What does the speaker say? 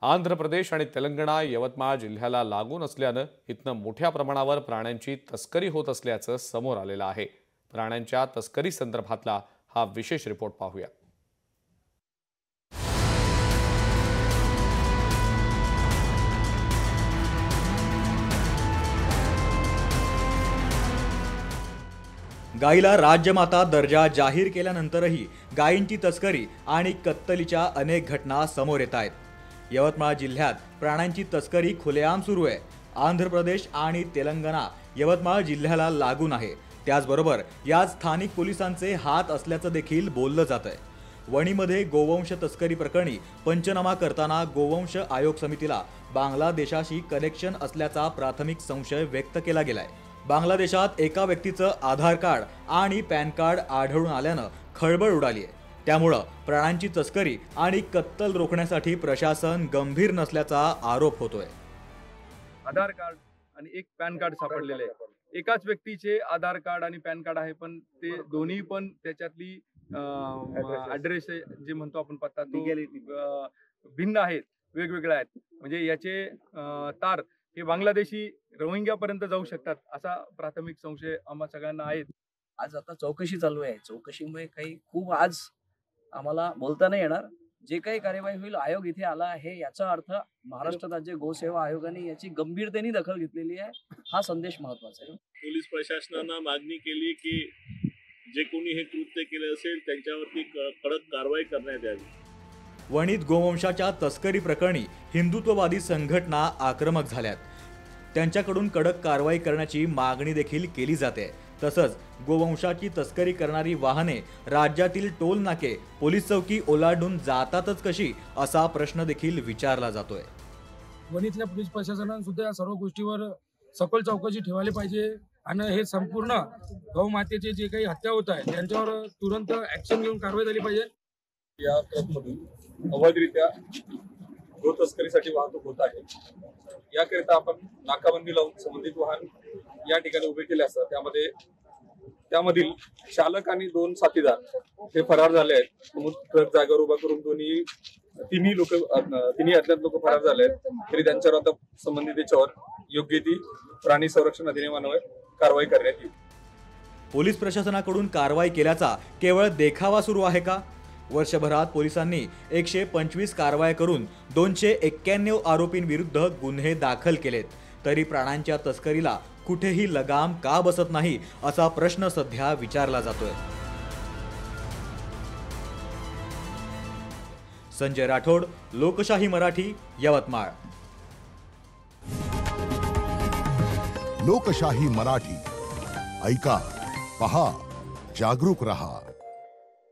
आंध्र प्रदेश आणि तेलंगणा यवतमाळ जिल्ह्याला लागून असल्यानं इथनं मोठ्या प्रमाणावर प्राण्यांची तस्करी होत असल्याचं समोर आलेलं आहे। प्राण्यांच्या तस्करी संदर्भातला हा विशेष रिपोर्ट पाहूया। गायीला राज्यमाता दर्जा जाहीर केल्यानंतरही गायींची तस्करी आणि कत्तलीच्या अनेक घटना समोर येत आहेत। यवतमाळ जिल्ह्यात प्राण्यांची तस्करी खुलेआम सुरू आहे। आंध्र प्रदेश आणि तेलंगणा यवतमाळ जिल्ह्याला लागून आहे। त्याचबरोबर या स्थानिक पोलिसांचे हात असल्याचं देखील बोललं जात आहे। वणीमध्ये गोवंश तस्करी प्रकरणी पंचनामा करताना गोवंश आयोग समितीला बांगलादेशाशी कनेक्शन असल्याचा प्राथमिक संशय व्यक्त केला गेलाय। बांगलादेशात एका व्यक्तीचं आधार कार्ड आणि पॅन कार्ड आढळून आल्यानं खळबळ उडाली आहे। त्यामुळे प्राण्यांची तस्करी आणि कत्तल रोखण्यासाठी प्रशासन गंभीर नसल्याचा आरोप होतोय। आधार कार्ड आणि एक पॅन कार्ड सापडलेले आहे। एकाच व्यक्तीचे आधार कार्ड आणि पॅन कार्ड आहे, पण ते दोन्ही पण त्याच्यातली ॲड्रेस जे म्हणतो आपण पत्ता तो भिन्न आहेत, वेगवेगळे आहेत। म्हणजे याचे तार हे बांगलादेशी रोहिंग्यापर्यंत जाऊ शकतात असा प्राथमिक संशय आम्हा सगळ्यांना आहे। आज आता चौकशी चालू आहे। चौकशीमुळे काही खूप आज आम्हाला बोलता नाही येणार। जे काही कार्यवाही होईल, आयोग इथे आला आहे याचा अर्थ महाराष्ट्र राज्य गोसेवा आयोगाने याची गंभीरतेने दखल घेतलेली आहे। हा संदेश महत्त्वाचा आहे। पोलीस प्रशासनानं मागणी केली की जे कोणी हे कृत्य केले असेल त्यांच्यावरती कडक कारवाई करण्यात यावी। वणीत गोवंशाच्या तस्करी प्रकरणी हिंदुत्ववादी संघटना आक्रमक झाल्यात। त्यांच्याकडून कडक कारवाई करण्याची मागणी देखील केली जाते। तसंच गोवंशाची तस्करी करणारी वाहने राज्यातील टोल नाके, पोलीस चौकी ओलांडून जातातच कशी असा प्रश्न देखील विचारला जातोय। वणीतल्या पोलीस प्रशासनाने सुद्धा या सर्व गोष्टीवर सखोल चौकशी ठेवायला पाहिजे आणि हे संपूर्ण गौमातेचे जे काही हत्या होत आहे त्यांच्यावर तुरंत ऍक्शन घेऊन कारवाई झाली पाहिजे। या ट्रकमधून अवैधरित्या गो तस्करीसाठी वाहतूक होत आहे। याकरिता आपण नाकाबंदी लावून संबंधित वाहन या ठिकाणी उभे केले असतात। त्यामधील चालक आणि दोन साथीदार हे फरार झाले आहेत। ट्रक जागेवर उभा करून तिन्ही अज्ञात लोक फरार झाले आहेत। तरी त्यांच्यावर आता संबंधित याच्यावर योग्य ती प्राणी संरक्षण अधिनियमान्वये कारवाई करण्यात येईल। पोलीस प्रशासनाकडून कारवाई केल्याचा केवळ देखावा सुरू आहे का? वर्षभरात पोलिसांनी 125 कारवाया करून 291 आरोपींविरुद्ध गुन्हे दाखल केलेत, तरी प्राण्यांच्या तस्करीला कुठेही लगाम का बसत नाही असा प्रश्न सध्या विचारला जातोय। संजय राठोड, लोकशाही मराठी, यवतमाळ। लोकशाही मराठी ऐका, पहा, जागरूक रहा।